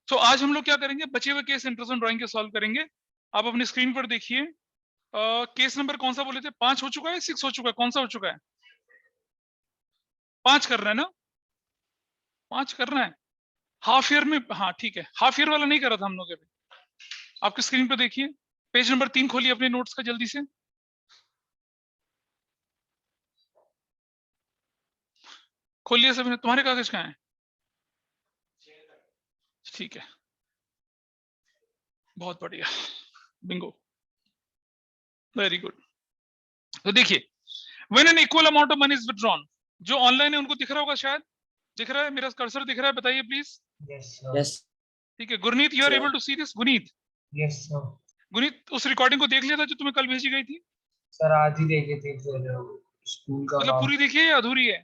तो आज हम लोग क्या करेंगे, बचे हुए केस इंटरेस्ट ऑन ड्राइंग के सॉल्व करेंगे। आप अपनी स्क्रीन पर देखिए, केस नंबर कौन सा बोले थे, 5 हो चुका है, 6 हो चुका है, कौन सा हो चुका है? 5 कर रहा है ना, 5 करना है। हाफ ईयर में, हाँ ठीक है, हाफ ईयर वाला नहीं करा था हम लोग अभी। आपकी स्क्रीन पर देखिए, पेज नंबर 3 खोलिए अपने नोट्स का जल्दी से। खोलिए सभी, तुम्हारे कागज कहाँ है? ठीक है, बहुत बढ़िया, बिंगो, वेरी गुड। तो देखिए, when an equal amount of money is withdrawn, जो ऑनलाइन है उनको दिख रहा होगा शायद, दिख रहा है, मेरा कर्सर दिख रहा है, बताइए प्लीज। यस ठीक है, Gurneet, you are able to see this? Gurneet, yes sir. Gurneet उस रिकॉर्डिंग को देख लिया था जो तुम्हें कल भेजी गई थी? सर आज ही देखे थे, फिर स्कूल का मतलब काम। पूरी देखी है या अधूरी है?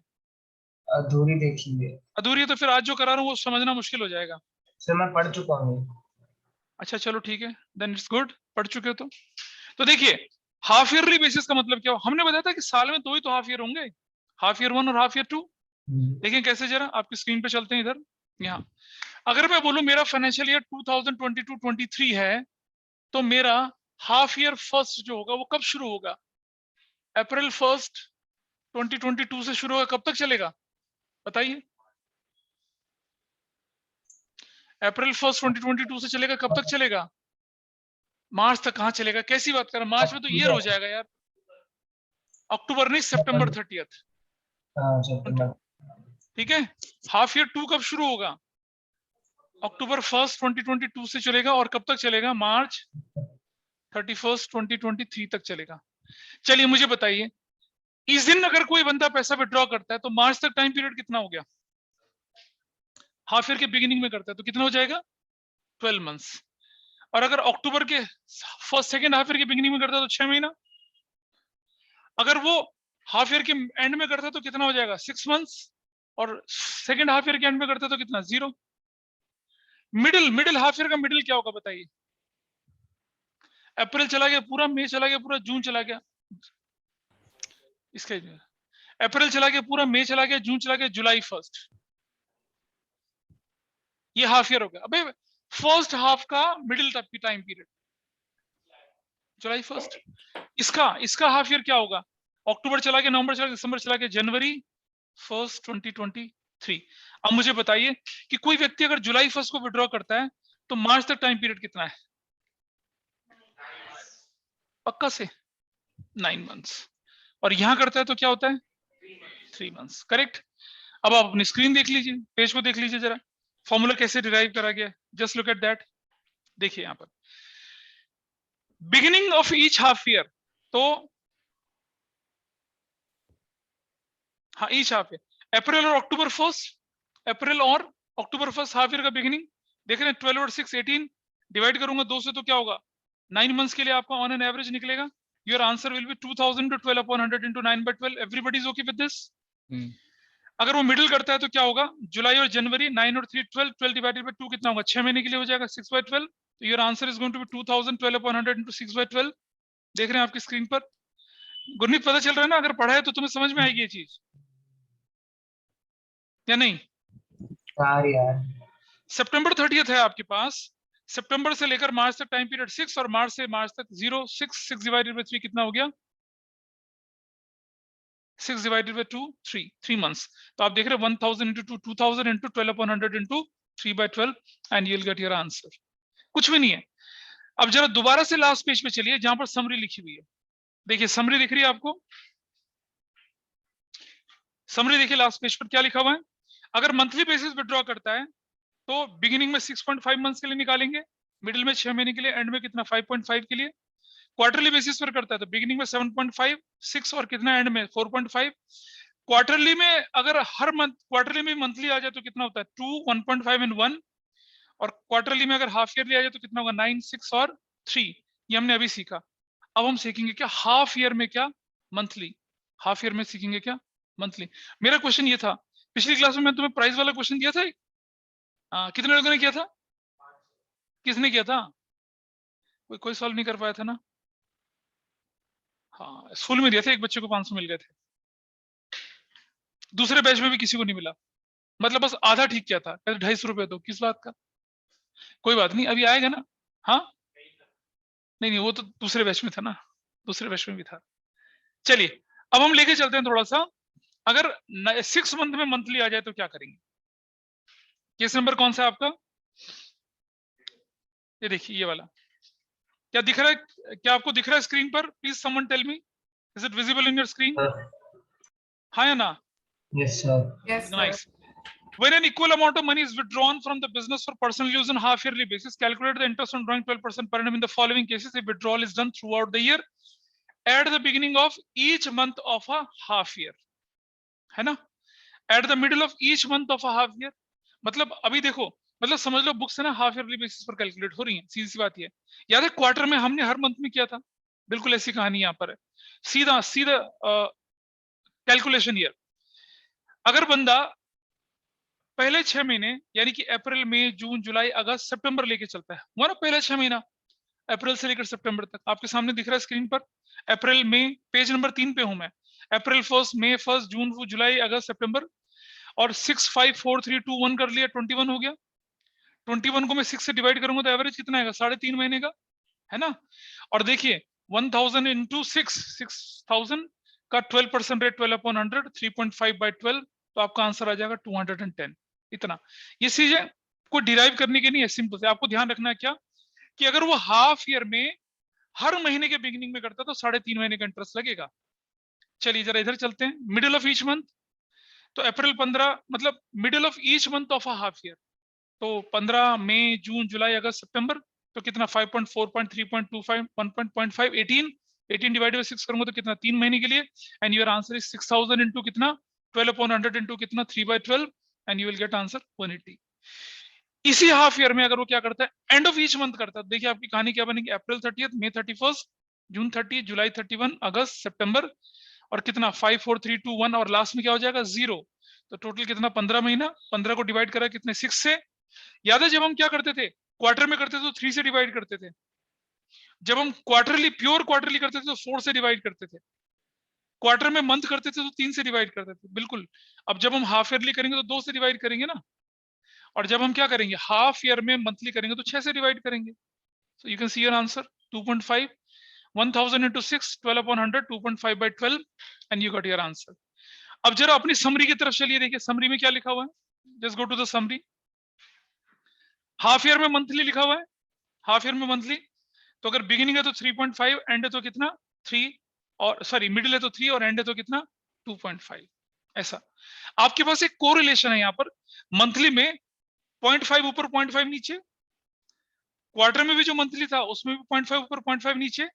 अधूरी देखी है अधूरी है तो फिर आज जो करा रहा हूँ वो समझना मुश्किल हो जाएगा। सर, मैं पढ़ चुका हूँ। अच्छा चलो ठीक है, देन इट्स गुड, पढ़ चुके हो तो देखिए, हाफ ईयरली बेसिस का मतलब क्या हो? हमने बताया था कि साल में 2 ही तो हाफ ईयर होंगे, हाफ ईयर 1 और हाफ ईयर 2। देखें कैसे, जरा आपकी स्क्रीन पे चलते हैं इधर। यहाँ अगर मैं बोलूं मेरा फाइनेंशियल ईयर 2022-23 है, तो मेरा हाफ ईयर फर्स्ट जो होगा वो कब शुरू होगा? अप्रैल 1 2022 से शुरू होगा, कब तक चलेगा बताइए? अप्रैल 1 2022 से चलेगा, कब तक चलेगा? मार्च तक कहाँ चलेगा, कैसी बात कर रहा है, मार्च में तो ईयर हो जाएगा यार। अक्टूबर नहीं, सितंबर 30। हाँ सितंबर। ठीक है, हाफ ईयर 2 कब शुरू होगा? अक्टूबर 1 2022 से चलेगा, और कब तक चलेगा? मार्च 31 2023 तक चलेगा। चलिए मुझे बताइए, इस दिन अगर कोई बंदा पैसा विड्रॉ करता है तो मार्च तक टाइम पीरियड कितना हो गया? हाफ ईयर के बिगिनिंग में करता है तो कितना हो जाएगा? 12 मंथ्स। और अगर अक्टूबर के फर्स्ट सेकेंड हाफ ईयर के बिगिनिंग में करता है तो 6 महीना। अगर वो हाफ ईयर के एंड में करता है तो कितना हो जाएगा? 6 मंथ्स। और सेकेंड हाफ ईयर के एंड में करता है तो कितना? 0। मिडिल मिडिल हाफ ईयर का मिडिल क्या होगा बताइए? अप्रैल चला गया पूरा, मई चला गया पूरा, जून चला गया, इसके अप्रैल चला गया पूरा, मई चला गया, जून चला गया, जुलाई 1। ये हाफ ईयर हो गया। अबे फर्स्ट हाफ का मिडिल टाइम पीरियड जुलाई 1। इसका इसका हाफ ईयर क्या होगा? अक्टूबर चला गया, नवंबर चला गया, दिसंबर चला गया, जनवरी 1 2023। अब मुझे बताइए कि कोई व्यक्ति अगर जुलाई 1 को विड्रॉ करता है तो मार्च तक टाइम पीरियड कितना है? पक्का से 9 मंथ्स। और यहां करता है तो क्या होता है? 3 मंथ्स, करेक्ट। अब आप अपनी स्क्रीन देख लीजिए, पेज को देख लीजिए जरा, फॉर्मूला कैसे डिराइव करा गया, जस्ट लुक एट दैट। देखिए यहां पर beginning of each half year, तो हाँ ईच हाफ ईयर, अप्रैल और अक्टूबर 1, अप्रैल और अक्टूबर 1 हाफ ईयर का बिगिनिंग। देख रहे हैं 12 और 6 18, डिवाइड करूंगा 2 से तो क्या होगा? 9 मंथ्स के लिए आपका ऑन एन एवरेज निकलेगा। Your answer will be 2000 to 12 upon 100 into 9/12। Everybody is okay with this? अगर वो मिडिल करता है तो क्या होगा? जुलाई और जनवरी, 9 और 3 12, 12 डिवाइडेड बाय 2 कितना होगा? 6 महीने के लिए हो जाएगा, 6/12। तो your answer is going to be 2000 12 upon 100 into 6/12। देख रहे हैं आपकी स्क्रीन पर? गुरनीत पता चल रहा है ना? अगर पढ़ा है तो तुम्हें समझ में आएगी ये चीज या नहीं? यार सितंबर 30 है आपके पास, सितंबर से लेकर मार्च तक टाइम पीरियड 6, और मार्च से मार्च तक 0। 6 डिवाइडेड बाय 3 कितना हो गया? 6 डिवाइडेड बाय 2 3 मंथ्स। तो आप देख रहे हैं 1000 into 2 2000 into 12 upon 100 into 3/12 and you will get your answer. कुछ भी नहीं है। अब जरा दोबारा से लास्ट पेज पे चलिए जहां पर समरी लिखी हुई है। देखिए समरी दिख रही है आपको? समरी देखिए लास्ट पेज पर क्या लिखा हुआ है। अगर मंथली बेसिस विड्रॉ करता है तो बिगिनिंग में 6.5 मंथ्स के लिए निकालेंगे, मिडिल में 6 महीने के लिए, एंड में कितना? 5.5 के लिए। क्वार्टरली बेसिस पर करता है तो बिगिनिंग में 7.5 6 और कितना एंड में 4.5। क्वार्टरली में अगर हर मंथ क्वार्टरली में मंथली आ जाए तो कितना होता है? 2 1.5 एंड 1। और क्वार्टरली में अगर हाफ ईयरली आ जाए तो कितना होगा? 9 6 और 3। ये हमने अभी सीखा। अब हम सीखेंगे क्या हाफ ईयर में, क्या मंथली। हाफ ईयर में सीखेंगे क्या मंथली। मेरा क्वेश्चन ये था, पिछली क्लास में मैं तुम्हें प्राइस वाला क्वेश्चन दिया था। कितने लोगों ने किया था? किसने किया था? कोई सॉल्व नहीं कर पाया था ना? हाँ स्कूल में दिया था, एक बच्चे को 500 मिल गए थे, दूसरे बैच में भी किसी को नहीं मिला। मतलब बस आधा ठीक किया था, 250 रुपए। तो किस बात का? कोई बात नहीं, अभी आएगा ना। हाँ, नहीं नहीं, वो तो दूसरे बैच में था ना, दूसरे बैच में भी था। चलिए, अब हम लेके चलते हैं थोड़ा सा। अगर 6 मंथ में मंथली आ जाए तो क्या करेंगे? केस नंबर कौन सा है आपका? ये देखिए, ये वाला। क्या दिख रहा है? क्या आपको दिख रहा है स्क्रीन पर? Please someone tell me, is it visible in your screen? हाँ या ना? Yes sir. Yes, sir. Nice. When an equal amount of money is withdrawn from the business for personal use on half-yearly basis, calculate the interest on drawing 12% per annum in the following cases if withdrawal is done throughout the year at the beginning of each month of a half year, है ना? At the middle of each month of a half year, मतलब अभी देखो, मतलब समझ लो books है ना half yearly basis पर कैलकुलेट हो रही है, सीधी सी बात ये। याद है क्वार्टर में हमने हर मंथ में किया था, बिल्कुल ऐसी कहानी यहाँ पर है। सीधा सीधा कैलकुलेशन ईयर। अगर बंदा पहले 6 महीने यानी कि अप्रैल मई जून जुलाई अगस्त सितंबर लेके चलता है, वो ना पहले 6 महीना अप्रैल से लेकर सितंबर तक आपके सामने दिख रहा है स्क्रीन पर। अप्रैल मई, पेज नंबर 3 पे हूं मैं। अप्रैल 1, मई 1, जून, जुलाई, अगस्त, सितंबर। और 6, 5, 4, 3, 2, 1 कर लिया, 21 हो गया। 21 को मैं 6 से डिवाइड करूंगा तो एवरेज कितना आएगा? 3.5 महीने का, है ना? और देखिए 1000 इंटू 6000 का 12% रेट 12/100, 3.5 बाई 12, तो आपका आंसर आ जाएगा 210। इतना। ये चीजें को डिराइव करने के नहीं है, सिंपल से आपको ध्यान रखना है क्या कि अगर वो हाफ ईयर में हर महीने के बिगिनिंग में करता तो 3.5 महीने का इंटरेस्ट लगेगा। चलिए जरा इधर चलते हैं, मिडिल ऑफ ईच मंथ। तो अप्रैल 15 मतलब middle of each month of a half year, तो 15 मई जून जुलाई अगस्त सितंबर, तो कितना 5.4, 3.25, 1.5, 18 डिवाइड बाई 6 करूंगा तो कितना 3 महीने के लिए। And your answer is 6000 into कितना 12/100 इंटू कितना 3/12, and you will get answer 180। इसी हाफ ईयर में अगर वो क्या करता है एंड ऑफ ईच मंथ करता है, देखिए आपकी कहानी क्या बनेगी? अप्रैल 30, मई 31, जून 30, जुलाई 31, अगस्त सितंबर, और कितना 5, 4, 3, 2, 1, और लास्ट में क्या हो जाएगा 0। तो टोटल कितना 15 महीना, 15 को डिवाइड करा कितने 6 से। याद है जब हम क्या करते थे क्वार्टर में करते थे तो 3 से डिवाइड करते थे, जब हम क्वार्टरली प्योर क्वार्टरली करते थे तो 4 से डिवाइड करते थे, क्वार्टर में मंथ करते थे तो 3 से डिवाइड करते थे, बिल्कुल। अब जब हम हाफ ईयरली करेंगे तो 2 से डिवाइड करेंगे ना, और जब हम क्या करेंगे हाफ ईयर में मंथली करेंगे तो 6 से डिवाइड करेंगे। So you can see your answer 2.5, 1000 into 6, 12/100, 2.5 by 12, and you got your answer. अब जरा अपनी समरी की तरफ चलिए, देखिए समरी में क्या लिखा हुआ है। Just go to the summary. Half year में मंथली लिखा हुआ है, हाफ ईयर में मंथली। तो अगर बिगिनिंग है तो 3.5, एंड है तो कितना 3, और सॉरी मिडिल है तो 3, और एंड है तो कितना 2.5। ऐसा आपके पास एक कोरिलेशन है यहाँ पर, मंथली में 0.5 ऊपर 0.5 नीचे, क्वार्टर में भी जो मंथली था उसमें भी 0.5 ऊपर 0.5 नीचे,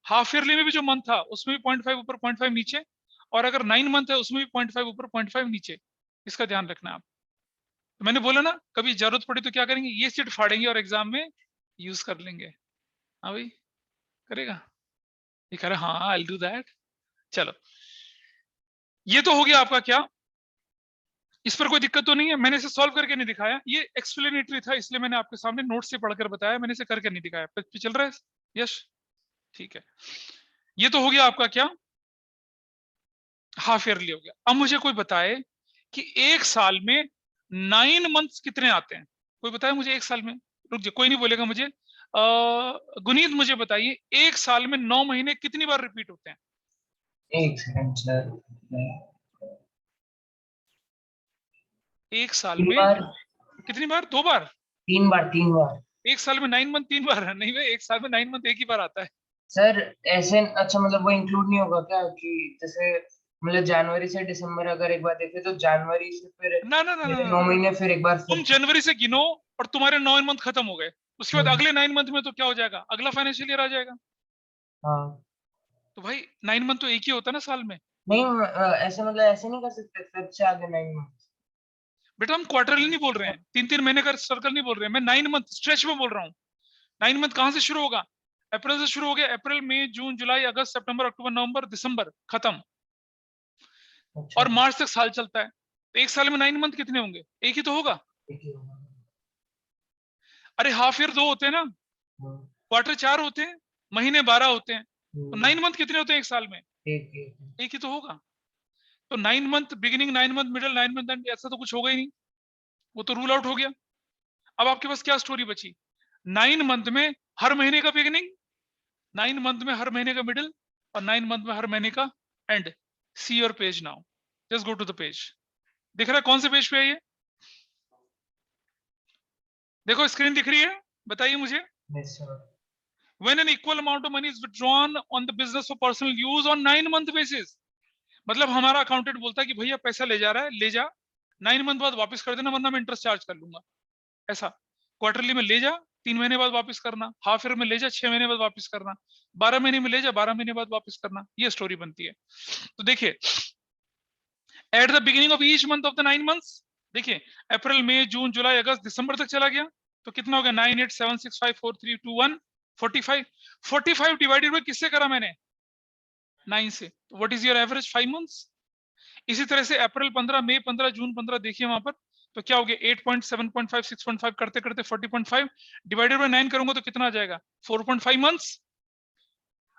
हाफ ईयरली में भी जो मंथ था उसमें भी 0.5 ऊपर 0.5 नीचे, और अगर 9 मंथ है उसमें भी 0.5 ऊपर 0.5 नीचे। इसका ध्यान रखना आप। तो मैंने बोला ना कभी जरूरत पड़ी तो क्या करेंगे, ये सीट फाड़ेंगे और एग्जाम में यूज कर लेंगे। हाँ भाई, करेगा? ये कह रहा हाँ, आई विल डू दैट। चलो, ये तो हो गया आपका क्या, इस पर कोई दिक्कत तो नहीं है? मैंने इसे सॉल्व करके नहीं दिखाया, ये एक्सप्लेनेटरी था इसलिए मैंने आपके सामने नोट से पढ़कर बताया, मैंने इसे करके नहीं दिखाया। चल रहा है? यस, ठीक है। ये तो हो गया आपका क्या, हाफ ईयरली हो गया। अब मुझे कोई बताए कि एक साल में 9 मंथ्स कितने आते हैं? कोई बताए मुझे एक साल में। रुक जाए, कोई नहीं बोलेगा मुझे। गुनीत मुझे बताइए एक साल में 9 महीने कितनी बार रिपीट होते हैं? एक सेकंड सर। एक साल 3 में बार। कितनी बार? 2 बार? 3 बार, 3 बार। एक साल में 9 मंथ 3 बार है? नहीं भाई, एक साल में 9 मंथ एक ही बार आता है। सर ऐसे अच्छा मतलब वो इंक्लूड नहीं होगा क्या कि जैसे मतलब जनवरी से दिसंबर अगर एक बार देखे तो जनवरी से फिर ना ना ना ना, 9 महीने फिर एक बार तुम फिर। जनवरी से गिनो और तुम्हारे 9 मंथ खत्म हो गए, उसके बाद हम्म, अगले 9 मंथ में तो क्या हो जाएगा, अगला फाइनेंशियल ईयर आ जाएगा। हाँ। तो भाई 9 मंथ तो एक ही होता है ना साल में। नहीं ऐसे मतलब ऐसे नहीं कर सकते फिर से आगे 9 मंथ। बेटा हम क्वार्टरली नहीं बोल रहे हैं, 3-3 महीने का सर्कल नहीं बोल रहे हैं, मैं 9 मंथ स्ट्रेच में बोल रहा हूँ। 9 मंथ कहां से शुरू होगा? अप्रैल से शुरू हो गया, अप्रैल मई जून जुलाई अगस्त सितंबर अक्टूबर नवंबर दिसंबर, खत्म। अच्छा और मार्च तक साल चलता है, तो एक साल में 9 मंथ कितने होंगे? एक ही तो होगा। ठीक ही होगा। अरे हाफ ईयर 2 होते हैं ना, हम्म, क्वार्टर 4 होते हैं, महीने 12 होते हैं, तो हम्म, 9 मंथ कितने होते हैं एक साल में? ठीक ठीक। एक ही तो होगा। तो 9 month beginning, 9 month middle, 9 month and, ऐसा तो कुछ होगा ही नहीं, वो तो रूल आउट हो गया। अब आपके पास क्या स्टोरी बची? 9 मंथ में हर महीने का बिगिनिंग, 9 मंथ में हर महीने का मिडिल, और 9 मंथ में हर महीने का end. See your page now, just go to the page. दिख रहा है कौन से पेज पे है ये? देखो स्क्रीन दिख रही है, बताइए मुझे। Yes, sir. When an equal amount of money is withdrawn on the business for personal use on 9 month basis, मतलब हमारा अकाउंटेंट बोलता है कि भैया पैसा ले जा रहा है, ले जा, 9 मंथ बाद वापस कर देना वरना मैं इंटरेस्ट चार्ज कर लूंगा। ऐसा क्वार्टरली में ले जा, 3 महीने बाद वापस करना, हाफ ईयर में ले जा, 6 महीने बाद वापस करना, 12 महीने में ले जा, 12 महीने बाद वापस करना, ये स्टोरी बनती है। तो देखिए at the beginning of each month of the 9 months, देखिए अप्रैल मई जून जुलाई अगस्त दिसंबर तक चला गया, तो कितना हो गया? 9 8 7 6 5 4 3 2 1 45। 45 डिवाइडेड बाय किससे करा मैंने? 9 से। What is your average 5 months? इसी तरह से अप्रैल 15 मई 15 जून 15 देखिए वहां पर, तो क्या हो गया? 8 7.5 6.5 करते करते 40.5 डिवाइडेड बाय 9 करूंगा तो कितना आ जाएगा? 4.5 मंथ्स।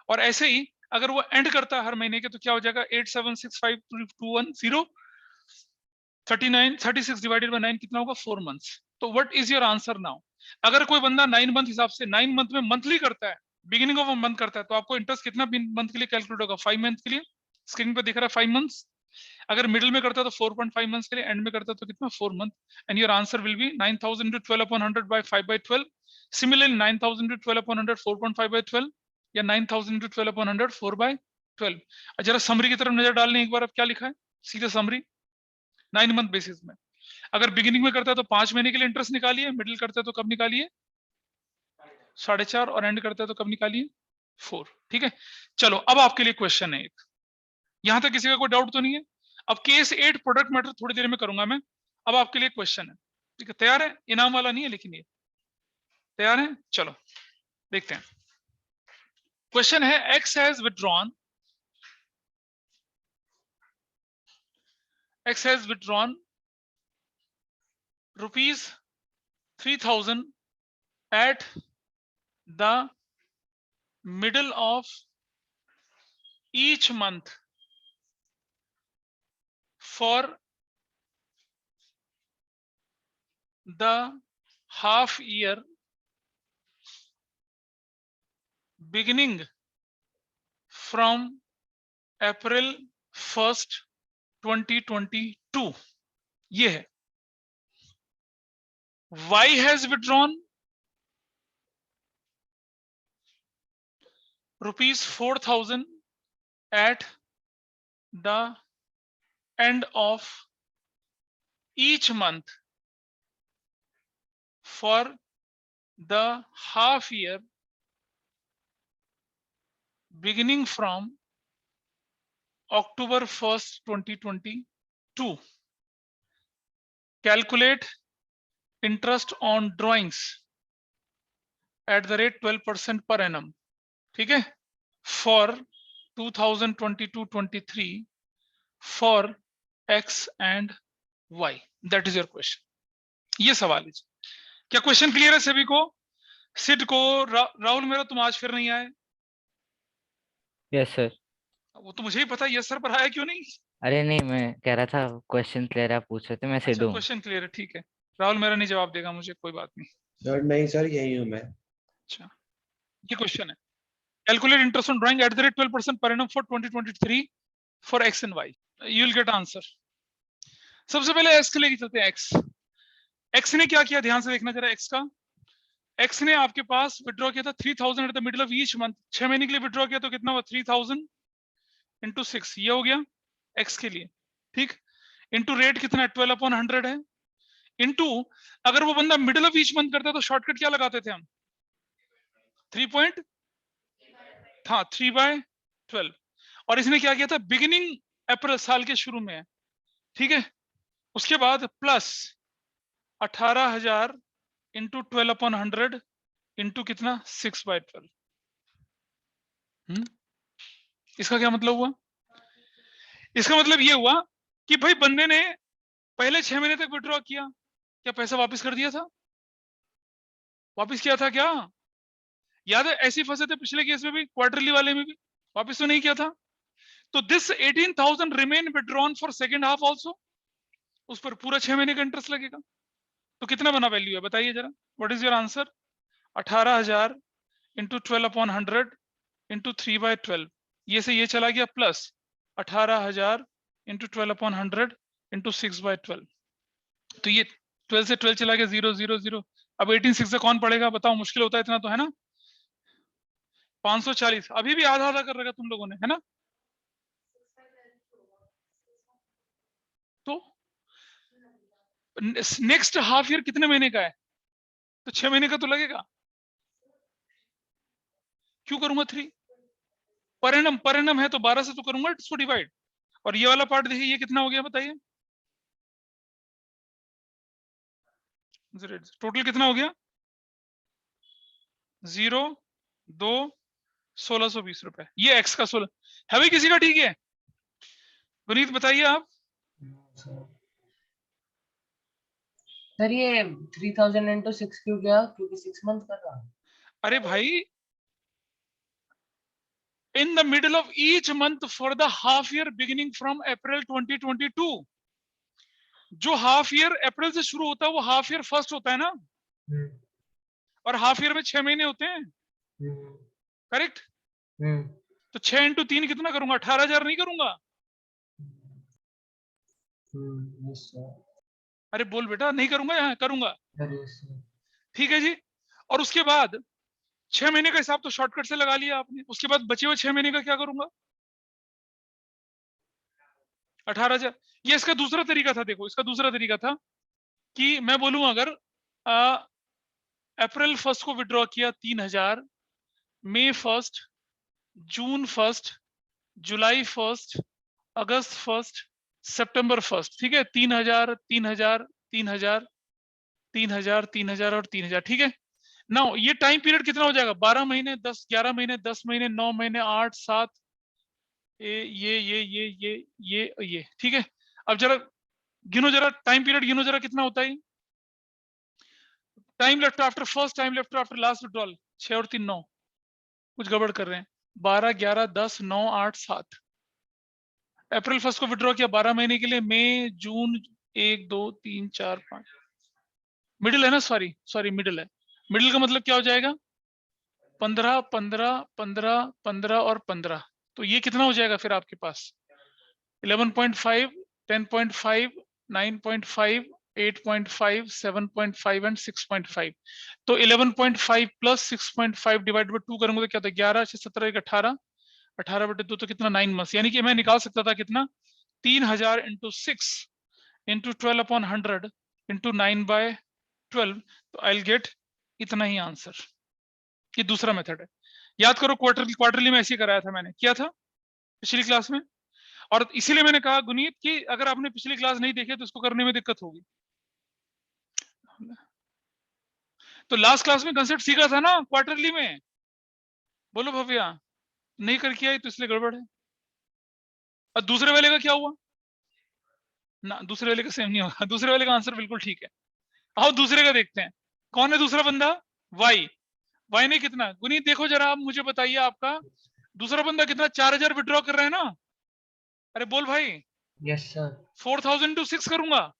और ऐसे ही अगर वो एंड करता है हर महीने के तो क्या हो जाएगा? 8 7 6 5 2 1 0 39 36 डिवाइडेड बाय 9 कितना होगा? 4 मंथ्स। तो what is your answer now? अगर कोई बंदा 9 मंथ हिसाब से 9 मंथ में मंथली करता है, बिगिनिंग ऑफ अ मंथ करता है, तो आपको इंटरेस्ट कितना मंथ के लिए कैलकुलेट होगा? 5 मंथ के लिए। स्क्रीन पे दिख रहा है 5 मंथ्स। अगर मिडिल में करता है तो 4.5 मंथ्स के लिए, एंड में करता है तो कितना? 4 month. And your answer will be 9000 into 12 upon 100 by 5 by 12। Similarly 9000 into 12 upon 100 4.5 by 12, या 9000 into 12 upon 100 4 by 12। जरा समरी की तरफ नजर डालने एक बार, अब क्या लिखा है सीधे समरी 9 मंथ बेसिस में। अगर बिगिनिंग में करता है तो 5 महीने के लिए इंटरेस्ट निकालिए, मिडिल करता है तो कब निकालिए? 4.5, और एंड करता है तो कब निकालिए? 4। ठीक है, चलो अब आपके लिए क्वेश्चन है एक, यहां तक किसी का कोई डाउट तो नहीं है? अब केस 8 प्रोडक्ट मैटर थोड़ी देर में करूंगा मैं। अब आपके लिए क्वेश्चन है, ठीक है? तैयार है? इनाम वाला नहीं है लेकिन ये तैयार है? चलो देखते हैं। क्वेश्चन है x has withdrawn rupees 3000 at the middle of each month for the half year beginning from April 1st 2022। ये है। Y has withdrawn rupees 4000 at the end of each month for the half year beginning from October 1st 2022। calculate interest on drawings at the rate 12% per annum। ठीक है, for 2022-23 for x and y। that is your question। ये सवाल है। क्या question clear है सभी को? सिड को राहुल मेरा तुम आज फिर नहीं आए? Yes sir. वो तो मुझे ही पता है, यस सर पर आया क्यों नहीं? अरे नहीं, मैं कह रहा था क्वेश्चन क्लियर आप पूछ रहे थे, मैं अच्छा सिड हूँ। क्वेश्चन क्लियर है, ठीक है। राहुल मेरा नहीं जवाब देगा मुझे, कोई बात नहीं। सर नहीं सर, यही हूँ मैं। अच्छा ये क्वेश्चन है, calculate interest on drawing at the rate 12% per annum for 2023 for X and Y. You will get answer. सबसे पहले एक्स के लेके चलते हैं। एक्स ने क्या किया, ध्यान से देखना जरा। एक्स का, एक्स ने आपके पास विड्रॉ किया था 3000 at the middle of each month. 6 महीने के लिए विड्रॉ किया तो कितना हुआ? 3000 इंटू 6, ये हो गया एक्स के लिए। ठीक, इंटू रेट कितना है? 12 अपॉन 100 है। इंटू अगर वो बंदा मिडिल ऑफ ईच मंथ करता है तो शॉर्टकट क्या लगाते थे हम? 3/12। और इसने क्या किया था? बिगिनिंग अप्रैल साल के शुरू में है, ठीक है। उसके बाद प्लस 18,000 इंटू 12 अपॉन 100 इंटू कितना? 6/12। इसका क्या मतलब हुआ? इसका मतलब ये हुआ कि भाई बंदे ने पहले 6 महीने तक विड्रॉ किया, क्या पैसा वापस कर दिया था? वापस किया था क्या? याद है ऐसे फंसे थे पिछले केस में भी, क्वार्टरली वाले में भी, वापस तो नहीं किया था। तो this 18,000 remain withdrawn for second half also, उस पर पूरा 6 महीने का इंटरेस्ट लगेगा। तो कितना बना वैल्यू है बताइए जरा, what is your answer? 18,000 into 12/100 into 3/12, ये से ये चला गया प्लस 18,000 इंटू 12/100 इंटू 6/12, तो ये 12 से 12 चला गया 0 0 0। अब 18 से कौन पढ़ेगा बताओ, मुश्किल होता है इतना तो, है ना? 540, अभी भी आधा आधा कर रखा तुम लोगों ने, है ना? तो नेक्स्ट हाफ ईयर कितने महीने का है? तो 6 महीने का तो लगेगा। क्यों करूंगा 3? पर एनम है तो 12 से तो करूंगा इसको डिवाइड। और ये वाला पार्ट देखिए, ये कितना हो गया बताइए, टोटल कितना हो गया? 0 2 1620 रुपए, ये एक्स का 16 है भाई। किसी का ठीक है? गुनीत बताइए आप। सर ये 3000 इंटू 6 क्यों गया? क्योंकि 6 मंथ का था। अरे भाई, in the middle of each month for the half year beginning from April 2022, जो हाफ ईयर अप्रैल से शुरू होता है वो हाफ ईयर फर्स्ट होता है ना, और हाफ ईयर में 6 महीने होते हैं, करेक्ट? तो 6 इंटू 3 कितना करूंगा? 18,000 नहीं करूंगा? अरे बोल बेटा, नहीं करूंगा? यहाँ करूंगा, ठीक है जी। और उसके बाद 6 महीने का हिसाब तो शॉर्टकट से लगा लिया आपने, उसके बाद बचे हुए 6 महीने का क्या करूंगा? 18,000। ये इसका दूसरा तरीका था, देखो इसका दूसरा तरीका था कि मैं बोलूं अगर अप्रैल फर्स्ट को विड्रॉ किया 3,000, मई फर्स्ट, जून फर्स्ट, जुलाई फर्स्ट, अगस्त फर्स्ट, सितंबर फर्स्ट, ठीक है? 3,000 3,000 3,000 3,000 3,000 और 3,000, ठीक है ना? ये टाइम पीरियड कितना हो जाएगा? 12 महीने, 10 11 महीने, 10 महीने, 9 महीने, 8 7, ये, ठीक है? अब जरा गिनो, जरा टाइम पीरियड गिनो जरा, कितना होता है? Time left after first, time left after last withdrawal, 6 और 3 9, कुछ गड़बड़ कर रहे हैं। 12 11 10 9 8 7, अप्रैल फर्स्ट को विड्रॉ किया 12 महीने के लिए, मई जून 1 2 3 4 5, मिडिल है ना, सॉरी मिडिल है। मिडिल का मतलब क्या हो जाएगा? 15 15 15 15 और 15, तो ये कितना हो जाएगा फिर आपके पास? 11.5 10.5 9.5 8.5 7.5 एंड 6.5। तो 11.5 प्लस 6.5 डिवाइड बाय 2 करूंगा तो क्या होता है? 11 6 17 1 18, 18/2 तो कितना? 9 मंथ्स। यानी कि मैं निकाल सकता था कितना? 3,000 इंटू 6 इंटू 12/100 इंटू 9/12, तो आई विल गेट इतना ही आंसर। ये दूसरा मेथड है। याद करो, क्वार्टरली में ऐसे ही कराया था, मैंने किया था पिछली क्लास में। और इसीलिए मैंने कहा गुनीत कि अगर आपने पिछली क्लास नहीं देखी तो इसको करने में दिक्कत होगी। तो लास्ट क्लास में कंसेप्ट सीखा था ना क्वार्टरली में, बोलो भव्या? नहीं करके आई तो इसलिए गड़बड़ है। और दूसरे वाले का क्या हुआ ना? दूसरे वाले का सेम नहीं होगा, दूसरे वाले का आंसर बिल्कुल ठीक है। आओ दूसरे का देखते हैं, कौन है दूसरा बंदा? वाई। वाई ने कितना? गुनीत देखो जरा, आप मुझे बताइए आपका दूसरा बंदा कितना? 4,000 विड्रॉ कर रहे हैं ना? अरे बोल भाई। Yes sir. 4,000 टू 6 करूंगा,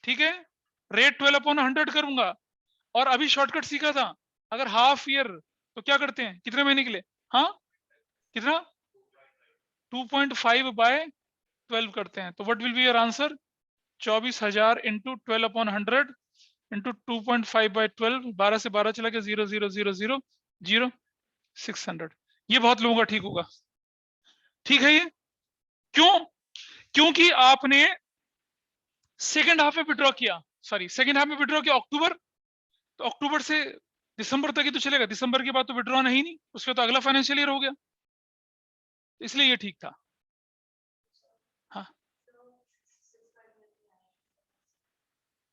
ठीक है? रेट 12/100 करूंगा। और अभी शॉर्टकट सीखा था, अगर हाफ ईयर तो क्या करते हैं? कितने महीने के लिए? हाँ कितना? 2.5/12 करते हैं। तो what will be your answer? 24,000 into 12/100 into 2.5/12, 12 से 12 चला गया 0 0 0 0 0 600। ये बहुत लोगों का ठीक होगा, ठीक है? ये क्यों? क्योंकि आपने सेकेंड हाफ में विड्रॉ किया, सॉरी सेकेंड हाफ में विड्रॉ किया अक्टूबर, तो अक्टूबर से दिसंबर तक ही तो चलेगा, दिसंबर के बाद तो विड्रॉ नहीं, उसके तो अगला फाइनेंशियल ईयर हो गया, इसलिए ये ठीक था। हाँ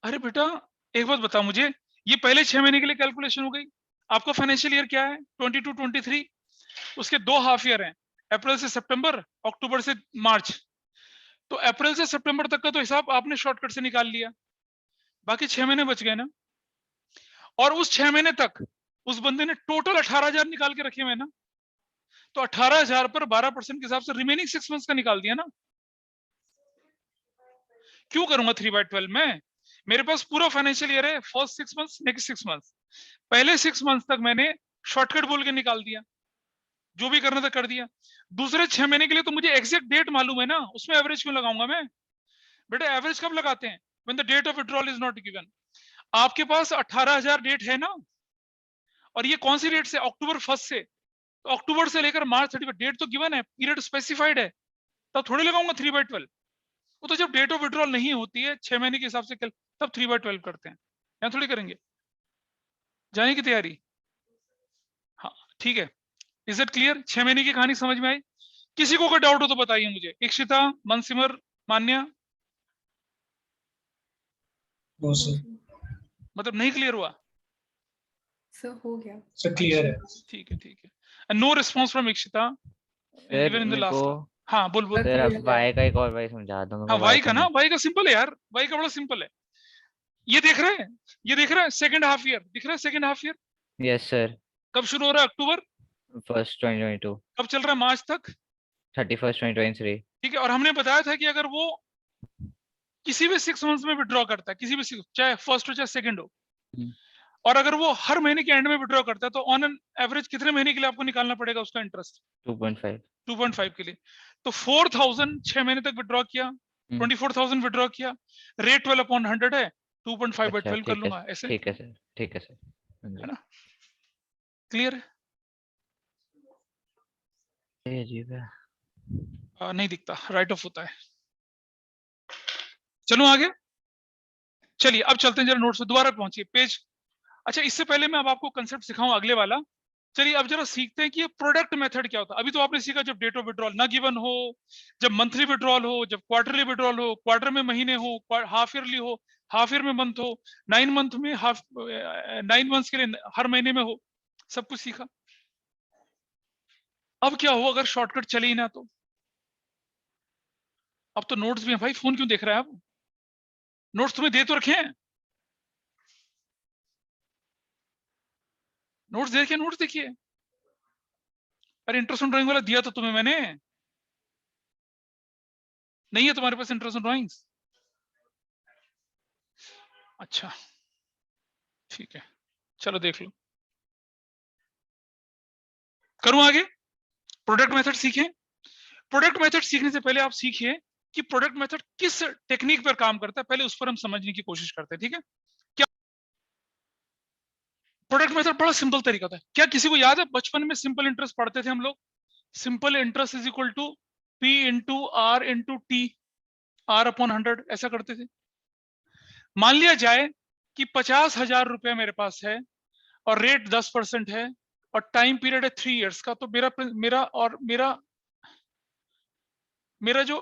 अरे बेटा एक बात बताओ मुझे, ये पहले 6 महीने के लिए कैलकुलेशन हो गई। आपका फाइनेंशियल ईयर क्या है? 22-23, उसके 2 हाफ ईयर हैं, अप्रैल से सितंबर, अक्टूबर से मार्च। तो अप्रैल से सितंबर तक का तो हिसाब आपने शॉर्टकट से निकाल लिया, बाकी 6 महीने बच गए ना। और उस 6 महीने तक उस बंदे ने टोटल 18,000 निकाल के रखे हुए ना, तो 18,000 पर 12% के हिसाब से रिमेनिंग 6 मंथ्स का निकाल दिया ना। क्यों करूंगा 3/12 में? मेरे पास पूरा फाइनेंशियल ईयर है, फर्स्ट 6 मंथ्स, नेक्स्ट 6 मंथ्स। पहले 6 मंथ्स तक मैंने शॉर्टकट बोल के निकाल दिया, जो भी करना था कर दिया। दूसरे 6 महीने के लिए तो मुझे एग्जैक्ट डेट मालूम है ना, उसमें एवरेज क्यों लगाऊंगा मैं? बेटा एवरेज कब लगाते हैं? When the date of withdrawal is not given. आपके पास 18,000 डेट है ना, और ये कौन सी डेट से? अक्टूबर 1 से। तो अक्टूबर से लेकर मार्च 31 डेट तो गिवन है, पीरियड स्पेसिफाइड है, तब थोड़ी लगाऊंगा 3/12। वो तो जब डेट ऑफ विड्रॉल नहीं होती है 6 महीने के हिसाब से तब 3/12 करते हैं, यहाँ थोड़ी करेंगे। जाने की तैयारी? हाँ ठीक है, इज इट क्लियर? 6 महीने की कहानी समझ में आई? किसी को कोई डाउट हो तो बताइए मुझे। इक्षिता, मनसिमर, मान्या, मतलब नहीं क्लियर हुआ? सर हो गया। सर क्लियर है। ठीक है ठीक है। No response from Ikshita sir even in the मेरे लास्ट। को हाँ बोल बोल। सर आप Clear है। वाई का एक और बार समझा दो मेरे हाँ को, वाई का ना, नहीं। वाई का सिंपल है यार, वाई का बड़ा सिंपल है। ये देख रहे हैं, ये देख रहे हैं सेकंड हाफ ईयर, दिख रहा है second half year yes sir. कब शुरू हो रहा है? अक्टूबर। 1st 2022, कब चल रहा है? मार्च तक। 31st 2023। ठीक है, और हमने बताया था कि अगर वो किसी भी 6 मंथ्स में विड्रॉ करता है, किसी भी 6, चाहे फर्स्ट हो चाहे सेकंड हो, हम्म। और अगर वो हर महीने के एंड में विड्रॉ करता है, तो ऑन एन एवरेज कितने महीने के लिए आपको निकालना पड़ेगा उसका इंटरेस्ट? 2.5। 2.5 के लिए। तो 4,000 6 महीने तक विड्रॉ किया, 24,000 विड्रॉ किया, रेट 12/100 है, 2.5/12 कर ठीक है, लूंगा ऐसे, ठीक है सर, ठीक है सर। हाँ है ना? क्लियर है? जी। ये अजीब है। नहीं दिखता, राइट ऑफ होता है। चलो आगे, चलिए अब चलते हैं जरा नोट्स पे, दोबारा पहुंचिए पेज। अच्छा इससे पहले मैं अब आपको कंसेप्ट सिखाऊं अगले वाला। चलिए अब जरा सीखते हैं कि ये प्रोडक्ट मेथड क्या होता है। अभी तो आपने सीखा जब डेट ऑफ विड्रॉल ना गिवन हो, जब मंथली विड्रॉल हो, जब क्वार्टरली विड्रॉल हो, क्वार्टर में महीने हो, हाफ ईयरली हो, हाफ ईयर में मंथ हो, 9 मंथ में हाफ, 9 मंथ्स के लिए हर महीने में हो, सब कुछ सीखा। अब क्या हो अगर शॉर्टकट चले ही ना तो? अब तो नोट्स भी हैं भाई, फोन क्यों देख रहा है आप? नोट्स तुम्हें दे तो रखे हैं, नोट्स देखिए, नोट्स देखिए। अरे इंट्रोडक्शन ड्राइंग वाला दिया तो तुम्हें मैंने, नहीं है तुम्हारे पास इंट्रोडक्शन ड्राइंग्स? अच्छा ठीक है, चलो देख लो। करूं आगे? प्रोडक्ट मेथड सीखें। प्रोडक्ट मेथड सीखने से पहले आप सीखिए कि प्रोडक्ट मेथड किस टेक्निक पर काम करता है, पहले उस पर हम समझने की कोशिश करते हैं, ठीक है? क्या प्रोडक्ट मेथड बड़ा सिंपल तरीका होता है। क्या किसी को याद है बचपन में सिंपल इंटरेस्ट पढ़ते थे हम लोग? Simple interest is equal to P into R into T, R/100 ऐसा करते थे। मान लिया जाए कि 50,000 रुपया मेरे पास है और रेट 10% है और टाइम पीरियड है 3 इयर्स का, तो मेरा जो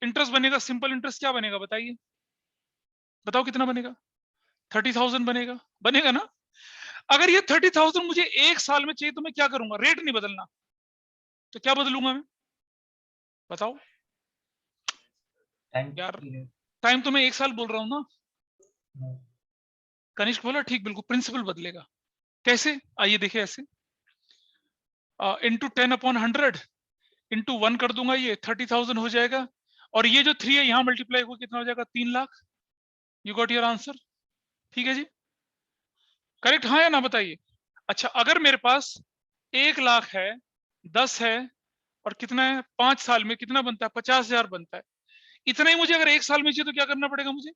इंटरेस्ट बनेगा, सिंपल इंटरेस्ट क्या बनेगा बताइए? बताओ कितना बनेगा? 30,000 बनेगा, बनेगा ना? अगर ये 30,000 मुझे 1 साल में चाहिए तो मैं क्या करूंगा? रेट नहीं बदलना, तो क्या बदलूंगा मैं? बताओ यार, टाइम तो मैं 1 साल बोल रहा हूं ना। कनिष्क बोला ठीक, बिल्कुल प्रिंसिपल बदलेगा। कैसे? आइए देखिए, ऐसे इंटू 10/100 इंटू 1 कर दूंगा, ये 30,000 हो जाएगा, और ये जो 3 है यहाँ मल्टीप्लाई हो कितना हो जाएगा? 3 lakh. You got your answer? ठीक है जी, करेक्ट हाँ या ना बताइए? अच्छा अगर मेरे पास 1 लाख है, 10 है, और कितना है 5 साल में कितना बनता है? 50,000 बनता है। इतना ही मुझे अगर 1 साल में चाहिए तो क्या करना पड़ेगा मुझे?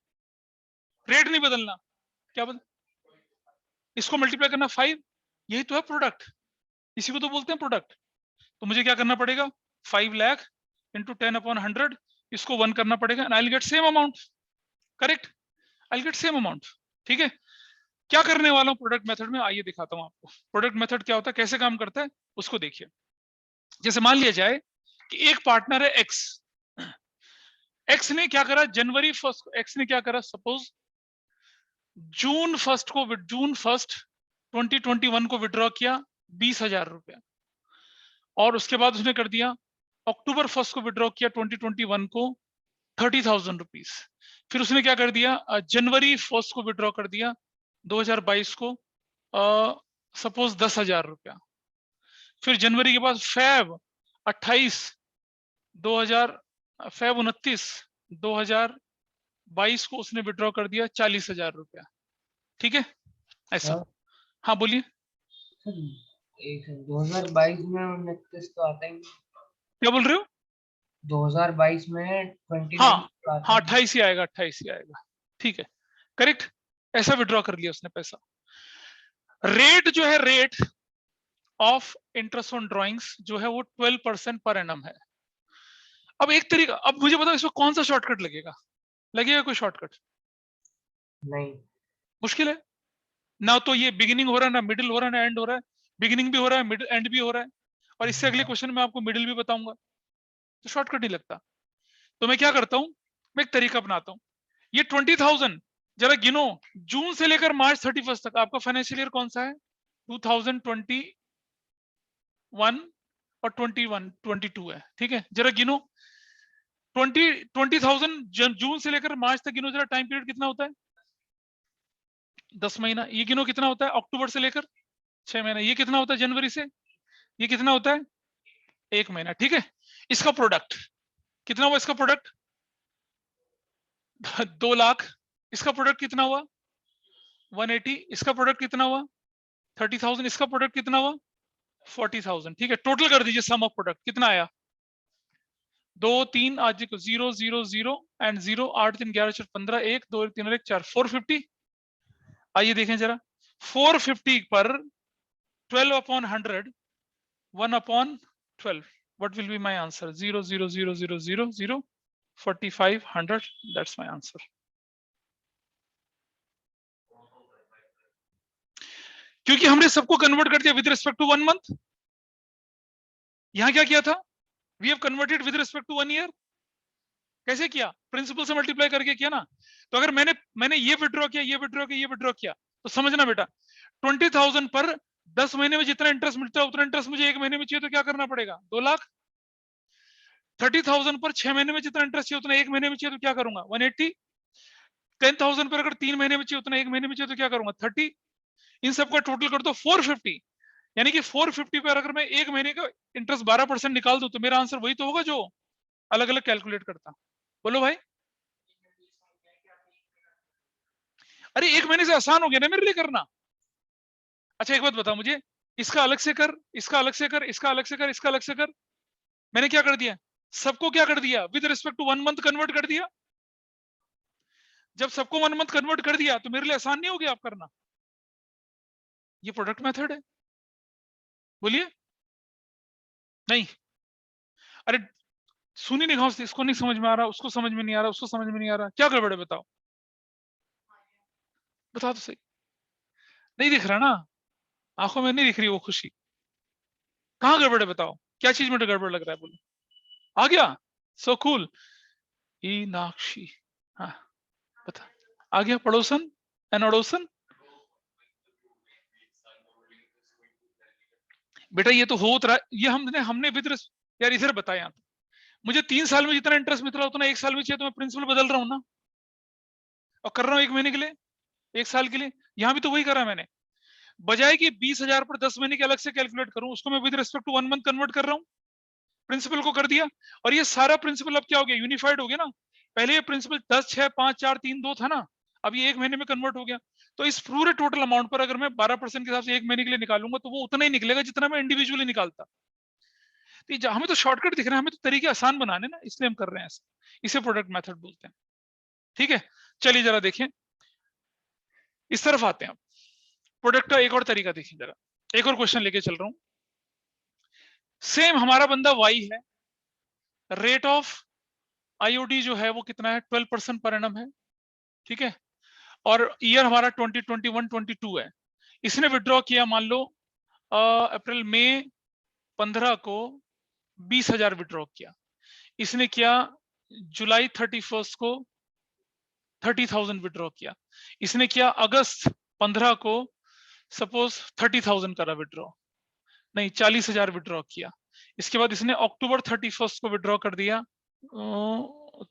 रेट नहीं बदलना, क्या बदल, इसको मल्टीप्लाई करना 5, यही तो है प्रोडक्ट, इसी को तो बोलते हैं प्रोडक्ट। तो मुझे क्या करना पड़ेगा? 5 लाख इंटू 10/100, इसको 1 करना पड़ेगा, and I will get same amount. Correct, I will get same amount. ठीक है, क्या करने वाला हूं प्रोडक्ट मेथड में, आइए दिखाता हूं आपको। प्रोडक्ट मेथड क्या होता है, कैसे काम करता है, उसको देखिए। जैसे मान लिया जाए कि एक पार्टनर है एक्स, एक्स ने क्या करा, जनवरी 1 एक्स ने क्या करा, सपोज जून 1 2021 को विड्रॉ किया 20,000 रुपया, और उसके बाद उसने कर दिया अक्टूबर 1 को विड्रॉ किया 2021 को 30,000 रुपीज। फिर उसने क्या कर दिया, जनवरी 1 को विड्रॉ कर दिया 2022 को सपोज 10,000 रुपया। फिर जनवरी के बाद फेब 28 2000 फेब 29 2022 22 को उसने विड्रॉ कर दिया 40,000 रुपया, ठीक है ऐसा। हाँ। हाँ बोलिए। सर, एक 2022 में 29 तो आता ही नहीं। क्या बोल रहे हो? 2022 में 29 हाँ तो आता हाँ ही नहीं। 28 ही आएगा, 28 ही आएगा, ठीक है करेक्ट। ऐसा विड्रॉ कर लिया उसने पैसा। रेट जो है, rate of interest on drawings जो है वो 12% पर एनम है। अब एक तरीका, अब मुझे बताओ इसमें कौन सा शॉर्टकट लगेगा? लगेगा कोई शॉर्टकट? नहीं। मुश्किल है ना। तो ये बिगिनिंग हो रहा है, ना मिडिल हो रहा है, ना एंड हो रहा है। बिगिनिंग भी हो रहा है, मिडिल एंड भी हो रहा है, और इससे अगले क्वेश्चन में आपको मिडिल भी बताऊंगा, तो शॉर्टकट नहीं लगता। तो मैं क्या करता हूं, मैं एक तरीका अपनाता हूं। ये 20,000 जरा गिनो, जून से लेकर मार्च 31 तक आपका फाइनेंशियल ईयर कौन सा है? 2021 और 22 है, ठीक है। जरा गिनो 20,000 जून से लेकर मार्च तक गिनो जरा, टाइम पीरियड कितना होता है? 10 महीना। ये गिनो कितना होता है अक्टूबर से लेकर 6 महीना। ये कितना होता है जनवरी से? ये कितना होता है? 1 महीना, ठीक है। इसका प्रोडक्ट कितना हुआ? इसका प्रोडक्ट 2 लाख। इसका प्रोडक्ट कितना हुआ? 180। इसका प्रोडक्ट कितना हुआ? 30,000। इसका प्रोडक्ट कितना हुआ? 40,000, ठीक है। टोटल कर दीजिए, सम ऑफ प्रोडक्ट कितना आया? 2 3 आज को 0 0 0 एंड 0 8 3 11 4 15 1 2 3 1 4 450। आइए देखें जरा, 450 पर 12 upon 100, 1 upon 12, what will be my answer? 0 0 0 0 0 0 45 100, that's my answer. क्योंकि हमने सबको कन्वर्ट कर दिया विद रिस्पेक्ट टू 1 मंथ। यहां क्या किया था? We have converted with respect to 1 year. कैसे किया? प्रिंसिपल से मल्टीप्लाई करके किया ना। तो अगर मैंने ये विड्रॉ किया, ये विड्रॉ किया, ये विड्रॉ किया, तो समझना बेटा 20,000 पर 10 महीने में जितना इंटरेस्ट मिलता है उतना इंटरेस्ट मुझे 1 महीने में चाहिए, तो क्या करना पड़ेगा? 2 लाख। 30,000 पर 6 महीने में जितना इंटरेस्ट चाहिए उतना 1 महीने में चाहिए, तो क्या करूंगा? 180। 10,000 पर अगर 3 महीने में चाहिए उतना 1 महीने में चाहिए, तो क्या करूंगा? 30। इन सबका टोटल कर दो 450। यानी कि 450 पर अगर मैं 1 महीने का इंटरेस्ट 12% निकाल दूं, तो मेरा आंसर वही तो होगा जो अलग अलग कैलकुलेट करता। बोलो भाई। अरे 1 महीने से आसान हो गया ना मेरे लिए करना। अच्छा एक बात बता मुझे, इसका अलग से कर, इसका अलग से कर, इसका अलग से कर, इसका अलग से कर। मैंने क्या कर दिया? सबको क्या कर दिया? With respect to 1 month convert कर दिया। जब सबको 1 मंथ कन्वर्ट कर दिया तो मेरे लिए आसान नहीं हो गया आप करना। ये प्रोडक्ट मेथड है। बोलिए। नहीं, अरे सुनी नहीं घास, इसको नहीं समझ में आ रहा, उसको समझ में नहीं आ रहा, उसको समझ में नहीं आ रहा, क्या गड़बड़ है बताओ? बताओ तो सही। नहीं दिख रहा ना, आंखों में नहीं दिख रही वो खुशी। कहाँ गड़बड़ है बताओ? क्या चीज में गड़बड़ लग रहा है? बोलो। आ गया? So cool. ईनाक्षी, हाँ बता। आ गया? पड़ोसन एन अड़ोसन। बेटा ये तो हो रहा, ये हमने विद यार इधर बताया। मुझे 3 साल में जितना इंटरेस्ट मिल रहा उतना 1 साल में चाहिए, तो मैं प्रिंसिपल बदल रहा हूँ ना, और कर रहा हूँ 1 महीने के लिए, 1 साल के लिए। यहां भी तो वही करा मैंने। बजाय कि 20,000 पर 10 महीने के अलग से कैलकुलेट करूं, उसको मैं with respect to 1 month convert कर रहा हूँ। प्रिंसिपल को कर दिया, और ये सारा प्रिंसिपल अब क्या हो गया? यूनिफाइड हो गया ना। पहले ये प्रिंसिपल 10 6 5 4 3 2 था ना, अब ये 1 महीने में कन्वर्ट हो गया। तो इस पूरे टोटल अमाउंट पर अगर मैं 12% के हिसाब से 1 महीने के लिए निकालूंगा, तो वो उतना ही निकलेगा जितना मैं इंडिविजुअली निकालता। तो हमें तो शॉर्टकट दिख रहा है, हमें तो तरीके आसान बनाने ना, इसलिए हम कर रहे हैं ऐसा। इसे प्रोडक्ट मेथड बोलते हैं, ठीक है। चलिए जरा देखें, इस तरफ आते हैं। प्रोडक्ट का एक और तरीका देखिए जरा, एक और क्वेश्चन लेके चल रहा हूं। सेम हमारा बंदा वाई है, रेट ऑफ आईओडी जो है वो कितना है? 12% पर एनम है, ठीक है। और ईयर हमारा 2021-22 है। इसने विड्रॉ किया मान लो अप्रैल मई 15 को 20,000 विड्रॉ किया। इसने किया जुलाई 31 को 30,000 विड्रॉ किया। इसने किया अगस्त 15 को सपोज 30,000 करा विड्रॉ, नहीं 40,000 विड्रॉ किया। इसके बाद इसने अक्टूबर 31 को विड्रॉ कर दिया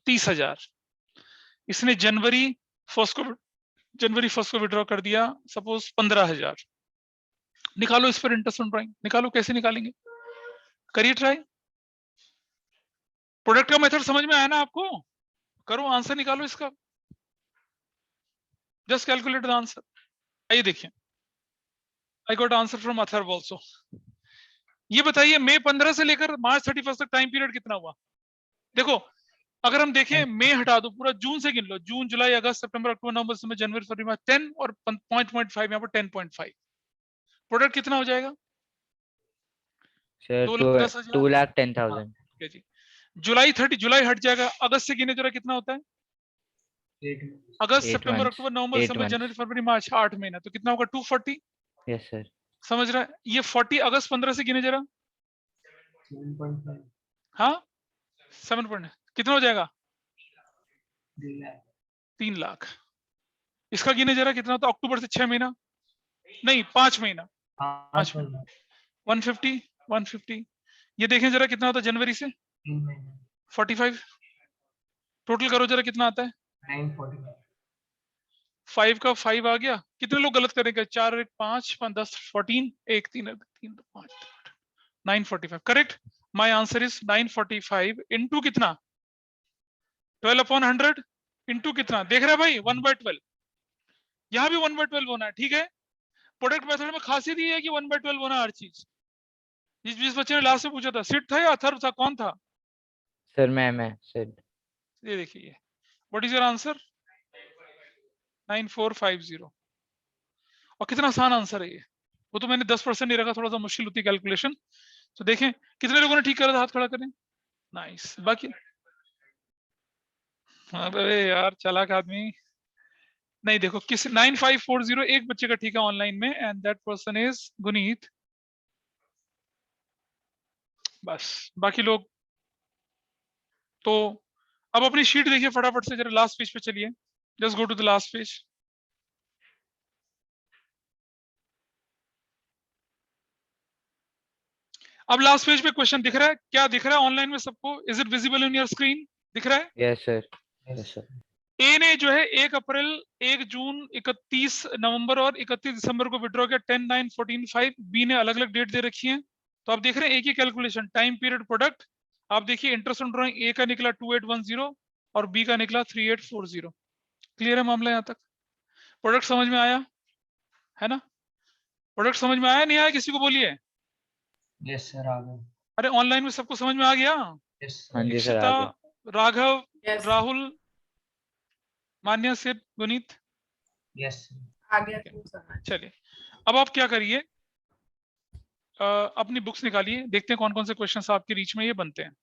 30,000। इसने जनवरी 1 को विड्रॉ कर दिया सपोज 15,000। निकालो इस पर इंटरेस्ट ऑन ड्राइंग, निकालो। कैसे निकालेंगे? करिए ट्राई। प्रोडक्ट का मेथड समझ में आया ना आपको? करो, आंसर निकालो इसका। Just calculate the answer. आइए देखिए, I got answer from Atharva also. ये बताइए मई 15 से लेकर मार्च 31 तक टाइम पीरियड कितना हुआ? देखो अगर हम देखें मई हटा दो, पूरा जून से गिन लो, जून जुलाई अगस्त सितंबर अक्टूबर नवंबर दिसंबर जनवरी फरवरी मार्च, 10 और 0.5 यहाँ पर 10.5, प्रोडक्ट कितना हो जाएगा? सर 2,10,000। 2,10,000। ठीक है जी। जुलाई 30, जुलाई हट जाएगा, अगस्त से गिने जरा कितना होता है? अगस्त 8 सितंबर months, अक्टूबर नवंबर 8 दिसंबर months। जनवरी फरवरी मार्च, 8 महीना, तो कितना होगा? 240। Yes sir. समझ रहा है? ये 40 अगस्त 15 से गिने जरा। 7.5 हाँ 7 पॉइंट कितना हो जाएगा? 3 लाख। इसका गिने जरा कितना होता है? अक्टूबर से 6 महीना, नहीं 5 महीना, 5 महीना, 150 150। ये देखें जरा कितना होता है जनवरी से? 45। टोटल करो जरा कितना आता है? 945 5 का 5 आ गया। कितने लोग गलत करेंगे? 4 1 5 5 10 14 1 3 3 5 945। Correct. My answer is 945 into कितना? 12/100 इनटू कितना? देख रहा है भाई? 1/12। यहाँ भी 1/12 होना है, ठीक है। प्रोडक्ट मेथड में खासियत ये है कि 1/12 होना हर चीज। जिस बच्चे ने लास्ट में पूछा था, सिट था या अथर्व था, कौन था? सर मैं सर। ये देखिए, व्हाट इज योर आंसर? 9450। और कितना आसान आंसर है ये। वो तो मैंने 10% नहीं रखा, थोड़ा सा मुश्किल होती है कैलकुलेशन। तो देखें कितने लोगों ने ठीक करा था, हाथ खड़ा करें। नाइस। बाकी अरे यार चालाक आदमी। नहीं देखो किस 9540 एक बच्चे का ठीक है ऑनलाइन में, and that person is Guneet. बस बाकी लोग तो अब अपनी शीट देखिए फटाफट से, जरा लास्ट पेज पे चलिए। Just go to the last page. अब लास्ट पेज पे क्वेश्चन दिख रहा है? क्या दिख रहा है ऑनलाइन में सबको? Is it visible in your screen? दिख रहा है? Yes sir. Yes sir. A ने जो है 1 अप्रैल, 1 जून, 31 नवंबर और 31 दिसंबर को विड्रॉ किया, 10 9 14 5। बी ने अलग अलग डेट दे रखी है। तो आप देख रहे हैं एक ही कैलकुलेशन, टाइम पीरियड प्रोडक्ट। आप देखिए इंटरेस्ट ऑन ड्रॉइंग ए का निकला 2810 और बी का निकला 3840। क्लियर है मामला यहाँ तक? प्रोडक्ट समझ में आया है ना? प्रोडक्ट समझ में आया नहीं आया किसी को बोलिए? यस सर आ गए। अरे ऑनलाइन में सबको समझ में आ गया? यस हाँ जी सर, इक्षिता, आ गया। राघव, Yes. राहुल, मान्या, सिर, गुनीत। यस आ गया too समझ। चलिए अब आप क्या करिए, अपनी बुक्स निकालिए, देखते हैं कौन कौन से क्वेश्चंस आपके रीच में ये बनते हैं।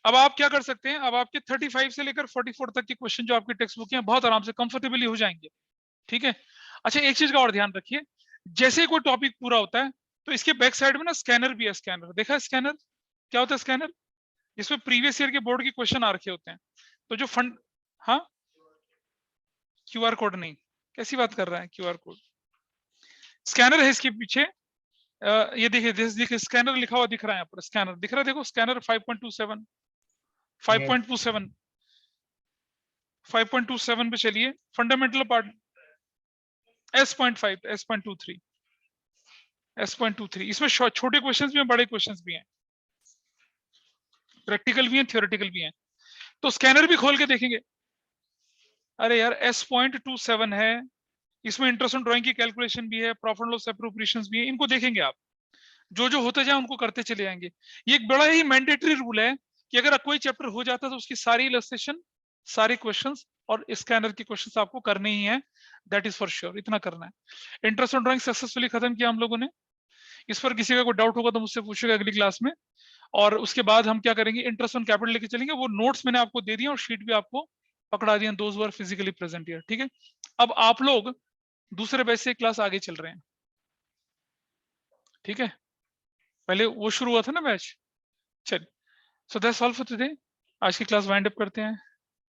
अब आप क्या कर सकते हैं, अब आपके 35 से लेकर 44 तक के क्वेश्चन जो आपकी टेक्स्ट बुक हैं बहुत आराम से कंफर्टेबली हो जाएंगे। ठीक है। अच्छा एक चीज का और ध्यान रखिए, जैसे ही कोई टॉपिक पूरा होता है तो इसके बैक साइड में ना स्कैनर भी है। स्कैनर देखा है? स्कैनर क्या होता है? स्कैनर इसमें प्रीवियस ईयर के बोर्ड के क्वेश्चन आ रखे होते हैं। तो जो फंड, हाँ क्यूआर कोड नहीं, कैसी बात कर रहा है? क्यूआर कोड स्कैनर है इसके पीछे। ये देखिए स्कैनर लिखा हुआ दिख रहा है यहाँ पर। स्कैनर दिख रहा है? देखो स्कैनर 5.27 5.27 5.27 पे चलिए। Fundamental part S.5 S.23 S.23। इसमें छोटे क्वेश्चंस भी हैं, बड़े क्वेश्चंस भी हैं, प्रैक्टिकल भी हैं, थियोरेटिकल भी हैं। तो स्कैनर भी खोल के देखेंगे। अरे यार S.27 है, इसमें इंटरेस्ट ऑन ड्राइंग की कैलकुलेशन भी है, प्रॉफिट लॉस एप्रोप्रिएशंस भी है। इनको देखेंगे आप, जो जो होते जाए उनको करते चले जाएंगे। ये एक बड़ा ही मैंडेटरी रूल है कि अगर कोई चैप्टर हो जाता है तो उसकी सारी इलस्ट्रेशन, सारे क्वेश्चंस और स्कैनर के क्वेश्चंस आपको करने ही है। दैट इज फॉर श्योर, इतना करना है। इंटरेस्ट ऑन ड्राइंग सक्सेसफुली खत्म किया हम लोगों ने। इस पर किसी का कोई डाउट होगा तो मुझसे पूछेगा अगली क्लास में। और उसके बाद हम क्या करेंगे, इंटरेस्ट ऑन कैपिटल लेके चलेंगे। वो नोट्स मैंने आपको दे दिए और शीट भी आपको पकड़ा दिया, those were physically present here. ठीक है। अब आप लोग दूसरे बैच से क्लास आगे चल रहे हैं। ठीक है, पहले वो शुरू हुआ था ना बैच। चलिए, so that's all for today. आज की क्लास वाइंड अप करते हैं।